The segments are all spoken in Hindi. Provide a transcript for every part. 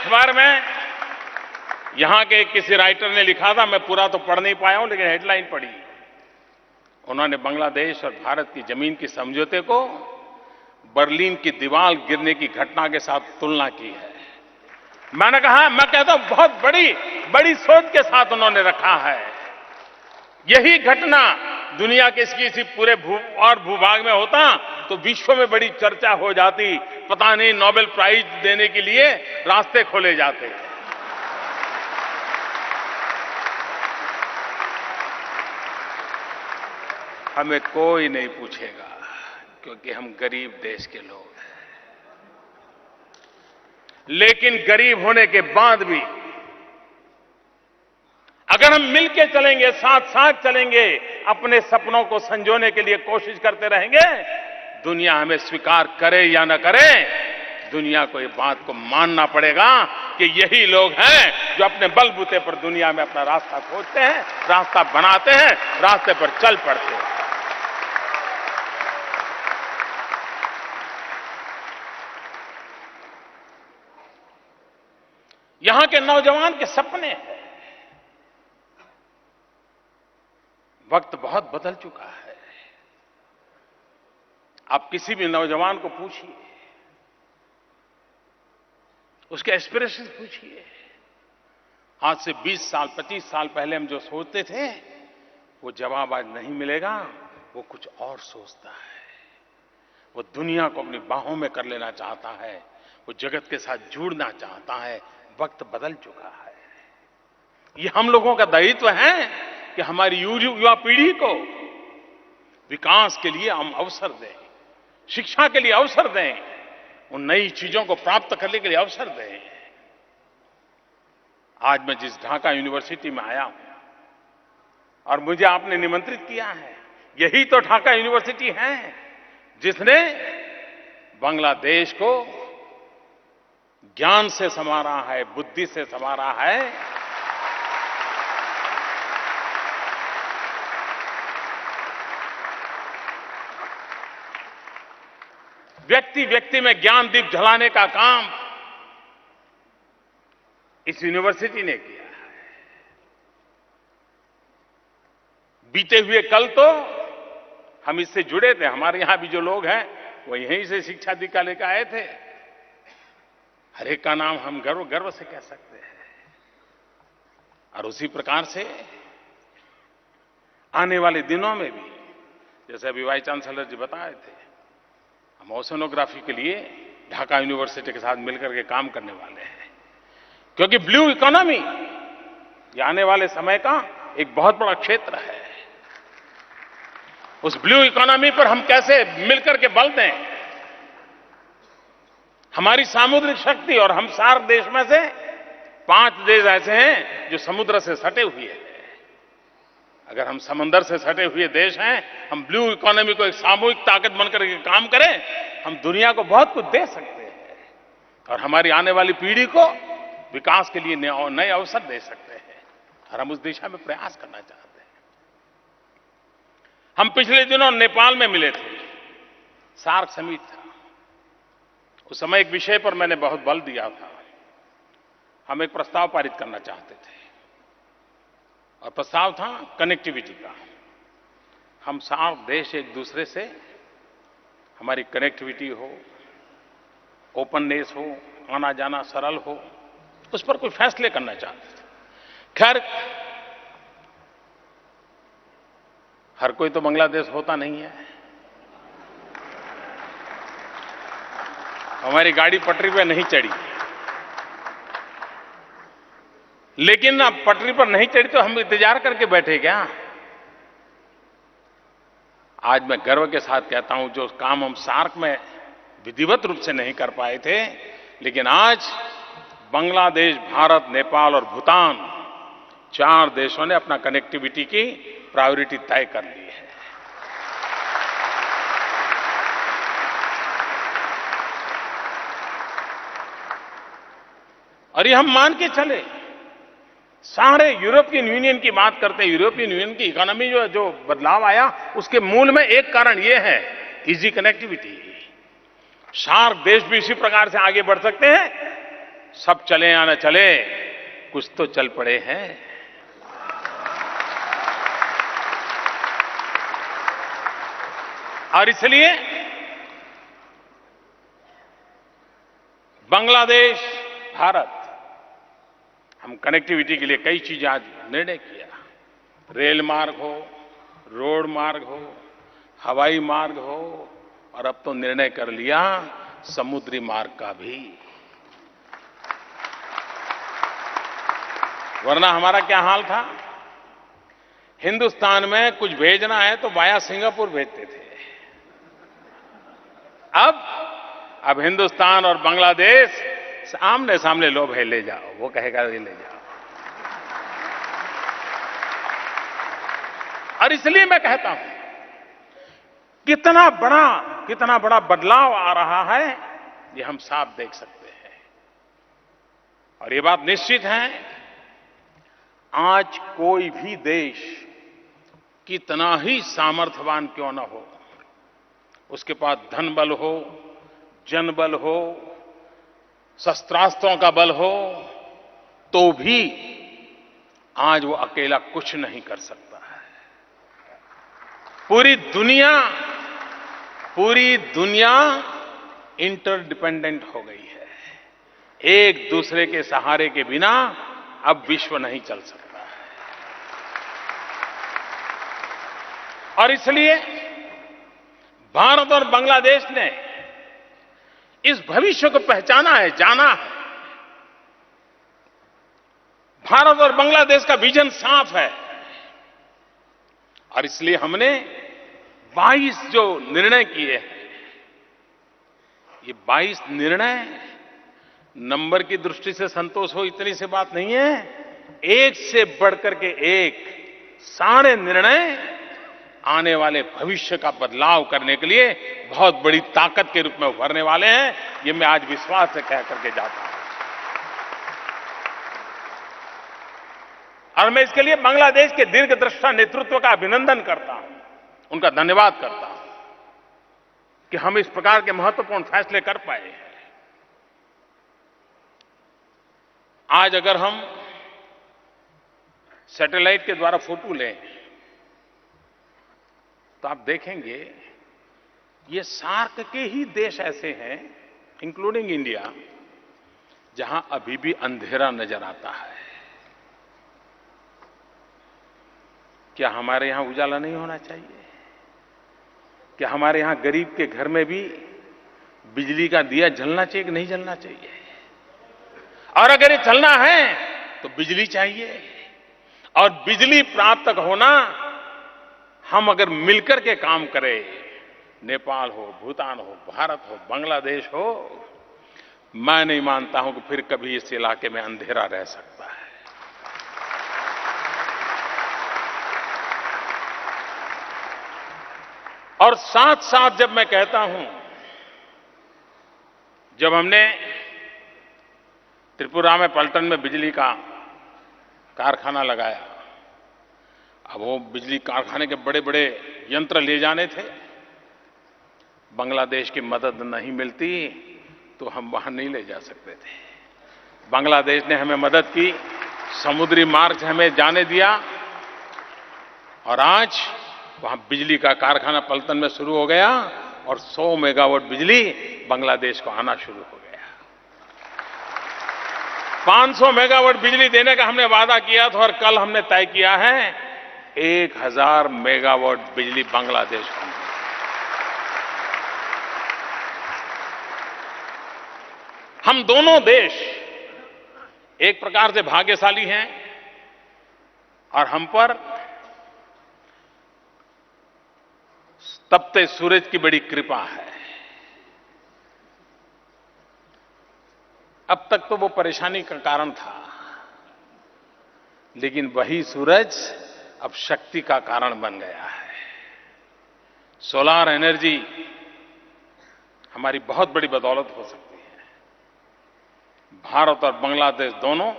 अखबार में यहां के किसी राइटर ने लिखा था, मैं पूरा तो पढ़ नहीं पाया हूं, लेकिन हेडलाइन पढ़ी। उन्होंने बांग्लादेश और भारत की जमीन की समझौते को बर्लिन की दीवार गिरने की घटना के साथ तुलना की है। मैं कहता हूं बहुत बड़ी सोच के साथ उन्होंने रखा है। यही घटना दुनिया के किसी पूरे भूभाग में होता तो विश्व में बड़ी चर्चा हो जाती, पता नहीं नोबेल प्राइज देने के लिए रास्ते खोले जाते। हमें कोई नहीं पूछेगा, क्योंकि हम गरीब देश के लोग हैं। लेकिन गरीब होने के बाद भी अगर हम मिलके चलेंगे, साथ साथ चलेंगे, अपने सपनों को संजोने के लिए कोशिश करते रहेंगे, दुनिया हमें स्वीकार करे या न करे, दुनिया को इस बात को मानना पड़ेगा कि यही लोग हैं जो अपने बलबूते पर दुनिया में अपना रास्ता खोजते हैं, रास्ता बनाते हैं, रास्ते पर चल पड़ते हैं। यहां के नौजवान के सपने हैं। वक्त बहुत बदल चुका है। आप किसी भी नौजवान को पूछिए, उसके एस्पिरेशन पूछिए। आज से 20 साल 25 साल पहले हम जो सोचते थे, वो जवाब आज नहीं मिलेगा। वो कुछ और सोचता है। वो दुनिया को अपनी बाहों में कर लेना चाहता है। वो जगत के साथ जुड़ना चाहता है। वक्त बदल चुका है। ये हम लोगों का दायित्व है कि हमारी युवा पीढ़ी को विकास के लिए हम अवसर दें, शिक्षा के लिए अवसर दें, उन नई चीजों को प्राप्त करने के लिए अवसर दें। आज मैं जिस ढाका यूनिवर्सिटी में आया हूं और मुझे आपने निमंत्रित किया है, यही तो ढाका यूनिवर्सिटी है जिसने बांग्लादेश को ज्ञान से संवारा है, बुद्धि से संवारा है। व्यक्ति व्यक्ति में ज्ञान दीप जलाने का काम इस यूनिवर्सिटी ने किया है। बीते हुए कल तो हम इससे जुड़े थे। हमारे यहां भी जो लोग हैं वो यहीं से शिक्षा दीक्षा लेकर आए थे। हर एक का नाम हम गर्व से कह सकते हैं। और उसी प्रकार से आने वाले दिनों में भी, जैसे अभी वाइस चांसलर जी बताए थे, हम ओशनोग्राफी के लिए ढाका यूनिवर्सिटी के साथ मिलकर के काम करने वाले हैं। क्योंकि ब्लू इकोनॉमी ये आने वाले समय का एक बहुत बड़ा क्षेत्र है। उस ब्लू इकोनॉमी पर हम कैसे मिलकर के बल दें। हमारी सामुद्रिक शक्ति, और हम सार्क देश में से 5 देश ऐसे हैं जो समुद्र से सटे हुए हैं। अगर हम समंदर से सटे हुए देश हैं, हम ब्लू इकोनॉमी को एक सामूहिक ताकत बनकर के काम करें, हम दुनिया को बहुत कुछ दे सकते हैं और हमारी आने वाली पीढ़ी को विकास के लिए नए अवसर दे सकते हैं। और हम उस दिशा में प्रयास करना चाहते हैं। हम पिछले दिनों नेपाल में मिले थे, सार्क समिट था। उस समय एक विषय पर मैंने बहुत बल दिया था। हम एक प्रस्ताव पारित करना चाहते थे और प्रस्ताव था कनेक्टिविटी का। हम सार्क देश एक दूसरे से हमारी कनेक्टिविटी हो, ओपननेस हो, आना जाना सरल हो, उस पर कोई फैसले करना चाहते थे। खैर, हर कोई तो बांग्लादेश होता नहीं है। हमारी गाड़ी पटरी पर नहीं चढ़ी, लेकिन अब पटरी पर नहीं चढ़ी तो हम इंतजार करके बैठे क्या। आज मैं गर्व के साथ कहता हूं, जो काम हम सार्क में विधिवत रूप से नहीं कर पाए थे, लेकिन आज बांग्लादेश, भारत, नेपाल और भूटान 4 देशों ने अपना कनेक्टिविटी की प्रायोरिटी तय कर ली है। और ये हम मान के चले। सारे यूरोपियन यूनियन की बात करते हैं। यूरोपियन यूनियन की इकोनॉमी जो बदलाव आया, उसके मूल में एक कारण ये है, इजी कनेक्टिविटी। सार्क देश भी इसी प्रकार से आगे बढ़ सकते हैं सब चले या न चले, कुछ तो चल पड़े हैं। और इसलिए बांग्लादेश भारत, हम कनेक्टिविटी के लिए कई चीजें आज निर्णय किया। रेल मार्ग हो, रोड मार्ग हो, हवाई मार्ग हो, और अब तो निर्णय कर लिया समुद्री मार्ग का भी। वरना हमारा क्या हाल था, हिंदुस्तान में कुछ भेजना है तो वाया सिंगापुर भेजते थे। अब हिंदुस्तान और बांग्लादेश आमने सामने, लो भाई ले जाओ, वो कहेगा ये ले जाओ। और इसलिए मैं कहता हूं, कितना बड़ा बदलाव आ रहा है, ये हम साफ देख सकते हैं। और ये बात निश्चित है, आज कोई भी देश कितना ही सामर्थ्यवान क्यों न हो, उसके पास धन बल हो, जनबल हो, शस्त्रास्त्रों का बल हो, तो भी आज वो अकेला कुछ नहीं कर सकता है। पूरी दुनिया इंटरडिपेंडेंट हो गई है। एक दूसरे के सहारे के बिना अब विश्व नहीं चल सकता है। और इसलिए भारत और बांग्लादेश ने इस भविष्य को पहचाना है, जाना है। भारत और बांग्लादेश का विजन साफ है। और इसलिए हमने 22 जो निर्णय किए हैं, ये 22 निर्णय नंबर की दृष्टि से संतोष हो इतनी से बात नहीं है। एक से बढ़कर के एक सारे निर्णय आने वाले भविष्य का बदलाव करने के लिए बहुत बड़ी ताकत के रूप में उभरने वाले हैं। ये मैं आज विश्वास से कह करके जाता हूं। और मैं इसके लिए बांग्लादेश के दीर्घदृष्टा नेतृत्व का अभिनंदन करता हूं, उनका धन्यवाद करता हूं कि हम इस प्रकार के महत्वपूर्ण फैसले कर पाए हैं। आज अगर हम सैटेलाइट के द्वारा फोटो लें तो आप देखेंगे ये सार्क के ही देश ऐसे हैं, इंक्लूडिंग इंडिया, जहां अभी भी अंधेरा नजर आता है। क्या हमारे यहां उजाला नहीं होना चाहिए? क्या हमारे यहां गरीब के घर में भी बिजली का दिया जलना चाहिए कि नहीं जलना चाहिए? और अगर ये चलना है तो बिजली चाहिए। और बिजली प्राप्त होना, हम अगर मिलकर के काम करें, नेपाल हो, भूटान हो, भारत हो, बांग्लादेश हो, मैं नहीं मानता हूं कि फिर कभी इस इलाके में अंधेरा रह सकता है। और साथ साथ जब मैं कहता हूं, जब हमने त्रिपुरा में पलटन में बिजली का कारखाना लगाया, अब वो बिजली कारखाने के बड़े बड़े यंत्र ले जाने थे, बांग्लादेश की मदद नहीं मिलती तो हम वहां नहीं ले जा सकते थे। बांग्लादेश ने हमें मदद की, समुद्री मार्ग से हमें जाने दिया, और आज वहां बिजली का कारखाना पलटन में शुरू हो गया और 100 मेगावाट बिजली बांग्लादेश को आना शुरू हो गया। 500 मेगावाट बिजली देने का हमने वादा किया था और कल हमने तय किया है 1000 मेगावाट बिजली बांग्लादेश को। हम दोनों देश एक प्रकार से भाग्यशाली हैं और हम पर तपते सूरज की बड़ी कृपा है। अब तक तो वो परेशानी का कारण था, लेकिन वही सूरज अब शक्ति का कारण बन गया है। सोलार एनर्जी हमारी बहुत बड़ी बदौलत हो सकती है। भारत और बांग्लादेश दोनों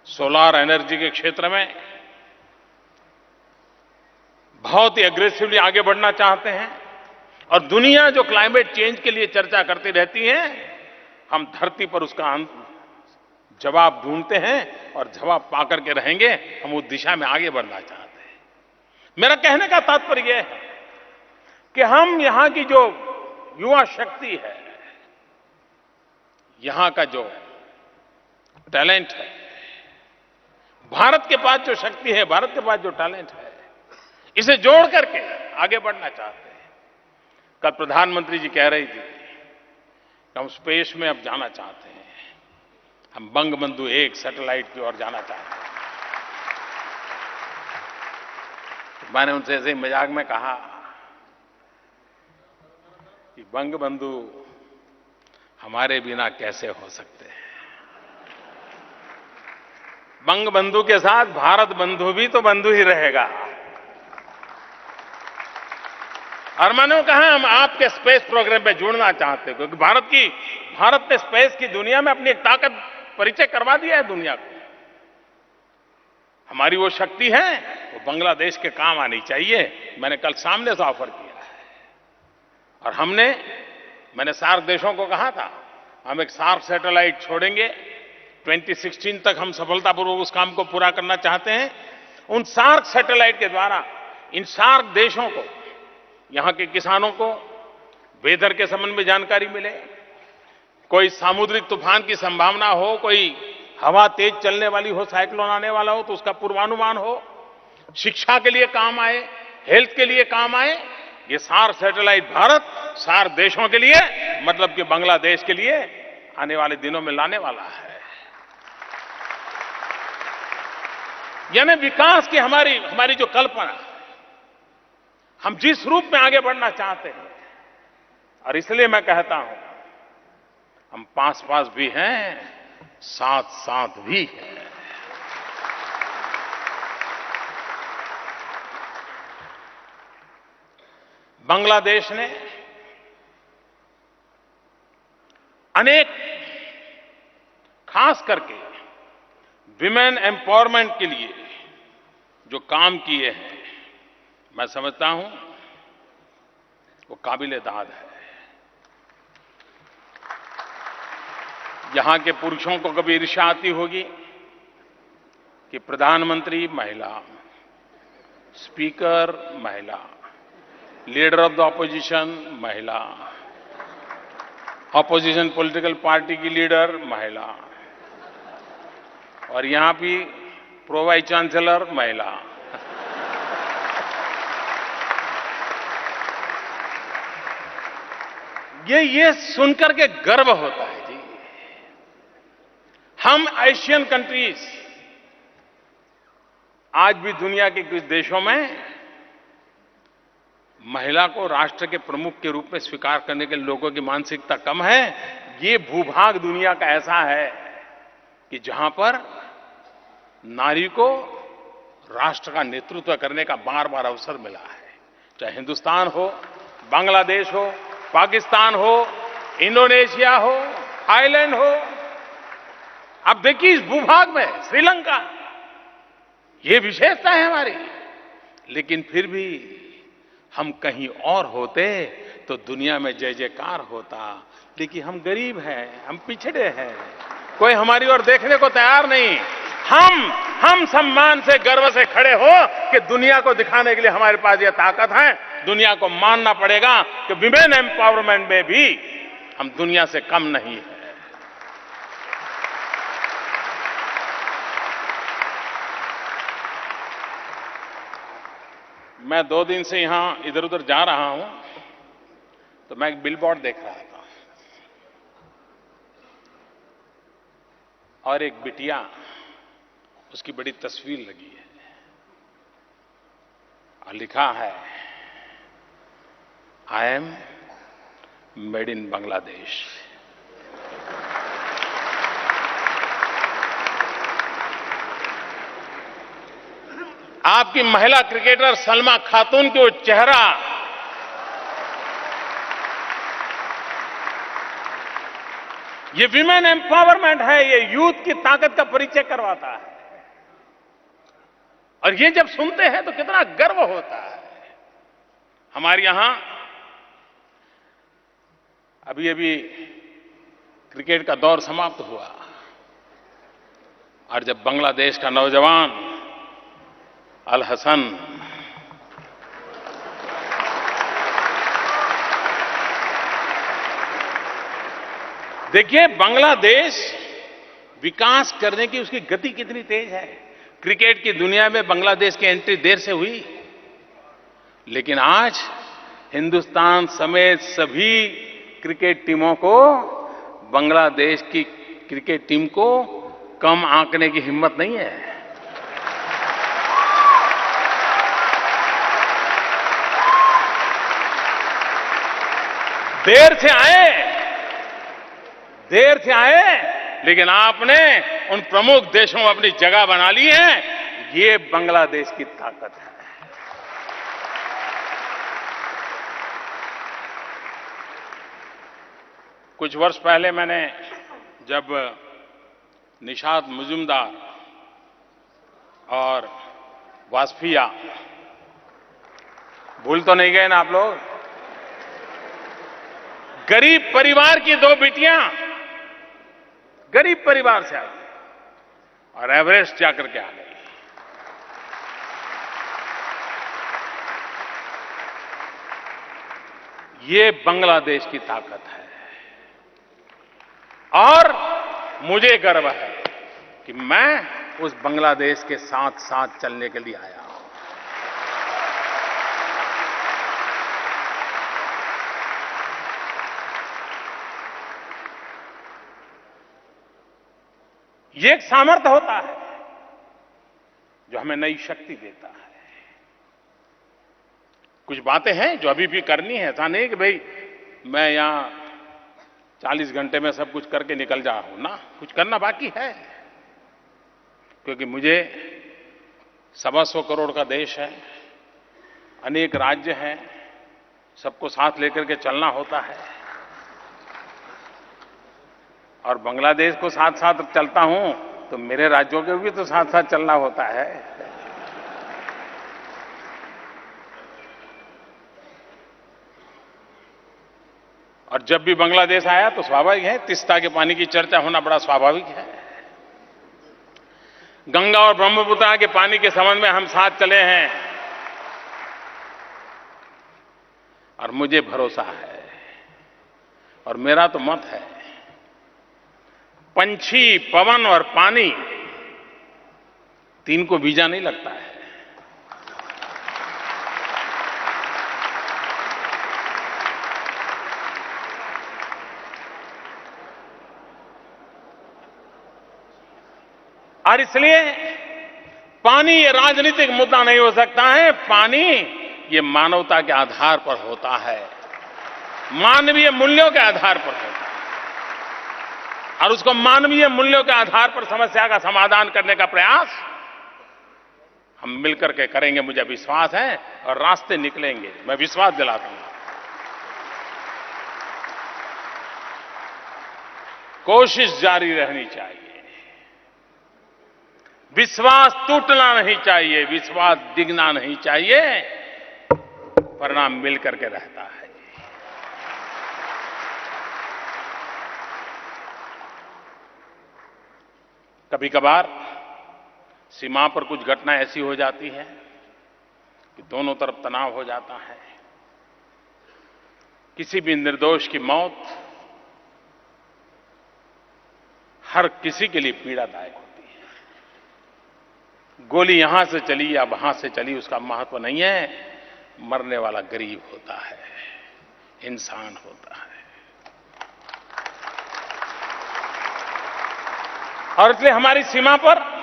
सोलार एनर्जी के क्षेत्र में बहुत ही एग्रेसिवली आगे बढ़ना चाहते हैं। और दुनिया जो क्लाइमेट चेंज के लिए चर्चा करती रहती है, हम धरती पर उसका जवाब ढूंढते हैं और जवाब पाकर के रहेंगे। हम उस दिशा में आगे बढ़ना चाहते हैं। मेरा कहने का तात्पर्य यह है कि हम यहां की जो युवा शक्ति है, यहां का जो टैलेंट है, भारत के पास जो शक्ति है, भारत के पास जो टैलेंट है, इसे जोड़ करके आगे बढ़ना चाहते हैं। कल प्रधानमंत्री जी कह रही थी कि हम स्पेस में अब जाना चाहते हैं, हम बंगबंधु 1 सैटेलाइट की ओर जाना चाहते हैं। तो मैंने उनसे ऐसे ही मजाक में कहा कि बंगबंधु हमारे बिना कैसे हो सकते हैं। बंगबंधु के साथ भारत बंधु भी तो बंधु ही रहेगा। और मैंने कहा हम आपके स्पेस प्रोग्राम पे जुड़ना चाहते हैं, क्योंकि भारत ने स्पेस की दुनिया में अपनी एक ताकत परिचय करवा दिया है दुनिया को। हमारी वो शक्ति है, वो बांग्लादेश के काम आनी चाहिए। मैंने कल सामने से ऑफर किया है। और मैंने सार्क देशों को कहा था, हम एक सार्क सैटेलाइट छोड़ेंगे। 2016 तक हम सफलतापूर्वक उस काम को पूरा करना चाहते हैं। उन सार्क सैटेलाइट के द्वारा इन सार्क देशों को, यहां के किसानों को वेदर के संबंध में जानकारी मिले, कोई सामुद्रिक तूफान की संभावना हो, कोई हवा तेज चलने वाली हो, साइक्लोन आने वाला हो तो उसका पूर्वानुमान हो, शिक्षा के लिए काम आए, हेल्थ के लिए काम आए। ये सार्क सैटेलाइट भारत सार्क देशों के लिए, मतलब कि बांग्लादेश के लिए आने वाले दिनों में लाने वाला है। यानी विकास की हमारी जो कल्पना, हम जिस रूप में आगे बढ़ना चाहते हैं, और इसलिए मैं कहता हूं हम पास भी हैं, साथ भी हैं। बांग्लादेश ने अनेक, खास करके विमेन एम्पावरमेंट के लिए जो काम किए हैं, मैं समझता हूं वो काबिल-ए-दाद है। यहां के पुरुषों को कभी ईर्ष्या आती होगी कि प्रधानमंत्री महिला, स्पीकर महिला, लीडर ऑफ द ऑपोजिशन महिला, ऑपोजिशन पॉलिटिकल पार्टी की लीडर महिला, और यहां भी प्रो वाइस चांसलर महिला। ये सुनकर के गर्व होता है जी। हम एशियन कंट्रीज आज भी दुनिया के कुछ देशों में महिला को राष्ट्र के प्रमुख के रूप में स्वीकार करने के लोगों की मानसिकता कम है। ये भूभाग दुनिया का ऐसा है कि जहां पर नारी को राष्ट्र का नेतृत्व करने का बार बार अवसर मिला है। चाहे हिंदुस्तान हो, बांग्लादेश हो, पाकिस्तान हो, इंडोनेशिया हो, थाईलैंड हो, अब देखिए इस भूभाग में श्रीलंका, ये विशेषता है हमारी। लेकिन फिर भी हम कहीं और होते तो दुनिया में जय जयकार होता। लेकिन हम गरीब हैं, हम पिछड़े हैं, कोई हमारी ओर देखने को तैयार नहीं। हम सम्मान से, गर्व से खड़े हो कि दुनिया को दिखाने के लिए हमारे पास ये ताकत है। दुनिया को मानना पड़ेगा कि विमेन एम्पावरमेंट में भी हम दुनिया से कम नहीं है। मैं 2 दिन से यहां इधर उधर जा रहा हूं तो मैं एक बिलबोर्ड देख रहा था, और एक बिटिया, उसकी बड़ी तस्वीर लगी है और लिखा है, I am made in Bangladesh. आपकी महिला क्रिकेटर सलमा खातून के वो चेहरा, ये विमेन एम्पावरमेंट है, ये यूथ की ताकत का परिचय करवाता है। और ये जब सुनते हैं तो कितना गर्व होता है। हमारे यहां अभी क्रिकेट का दौर समाप्त हुआ और जब बांग्लादेश का नौजवान अल हसन देखिए, बांग्लादेश विकास करने की उसकी गति कितनी तेज है। क्रिकेट की दुनिया में बांग्लादेश की एंट्री देर से हुई, लेकिन आज हिंदुस्तान समेत सभी क्रिकेट टीमों को बांग्लादेश की क्रिकेट टीम को कम आंकने की हिम्मत नहीं है। देर से आए, लेकिन आपने उन प्रमुख देशों में अपनी जगह बना ली है। ये बांग्लादेश की ताकत है। कुछ वर्ष पहले मैंने जब निशात मुजुमदार और वाजपेयी, भूल तो नहीं गए ना आप लोग? गरीब परिवार की दो बेटियां गरीब परिवार से आई और एवरेस्ट जाकर के आ गई। ये बांग्लादेश की ताकत है और मुझे गर्व है कि मैं उस बांग्लादेश के साथ साथ चलने के लिए आया हूं। ये एक सामर्थ्य होता है जो हमें नई शक्ति देता है। कुछ बातें हैं जो अभी भी करनी है। ऐसा नहीं कि भाई मैं यहां 40 घंटे में सब कुछ करके निकल जा हूं ना, कुछ करना बाकी है। क्योंकि मुझे 125 करोड़ का देश है, अनेक राज्य हैं, सबको साथ लेकर के चलना होता है। और बांग्लादेश को साथ साथ चलता हूं तो मेरे राज्यों के भी तो साथ साथ चलना होता है। और जब भी बांग्लादेश आया तो स्वाभाविक है, तीस्ता के पानी की चर्चा होना बड़ा स्वाभाविक है। गंगा और ब्रह्मपुत्र के पानी के संबंध में हम साथ चले हैं और मुझे भरोसा है और मेरा तो मत है, पंछी, पवन और पानी, तीन को वीजा नहीं लगता है। और इसलिए पानी ये राजनीतिक मुद्दा नहीं हो सकता है। पानी ये मानवता के आधार पर होता है, मानवीय मूल्यों के आधार पर होता है और उसको मानवीय मूल्यों के आधार पर समस्या का समाधान करने का प्रयास हम मिलकर के करेंगे, मुझे विश्वास है, और रास्ते निकलेंगे, मैं विश्वास दिलाता हूं। कोशिश जारी रहनी चाहिए, विश्वास टूटना नहीं चाहिए, विश्वास डिगना नहीं चाहिए, परिणाम मिलकर के रहता है। कभी कभार सीमा पर कुछ घटना ऐसी हो जाती है कि दोनों तरफ तनाव हो जाता है। किसी भी निर्दोष की मौत हर किसी के लिए पीड़ादायक होती है। गोली यहां से चली या वहां से चली उसका महत्व नहीं है, मरने वाला गरीब होता है, इंसान होता है। और इसलिए हमारी सीमा पर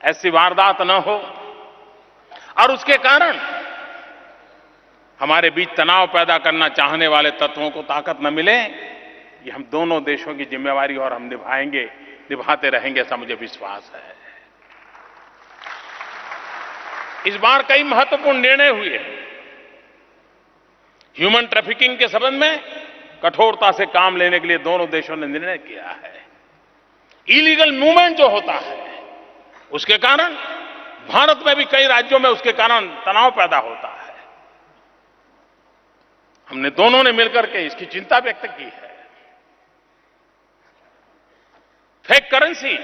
ऐसी वारदात न हो और उसके कारण हमारे बीच तनाव पैदा करना चाहने वाले तत्वों को ताकत न मिले, ये हम दोनों देशों की जिम्मेवारी और हम निभाएंगे, निभाते रहेंगे, ऐसा मुझे विश्वास है। इस बार कई महत्वपूर्ण निर्णय हुए। ह्यूमन ट्रैफिकिंग के संबंध में कठोरता से काम लेने के लिए दोनों देशों ने निर्णय किया है। इलीगल मूवमेंट जो होता है उसके कारण भारत में भी कई राज्यों में उसके कारण तनाव पैदा होता है। हमने दोनों ने मिलकर के इसकी चिंता व्यक्त की है। Fake currency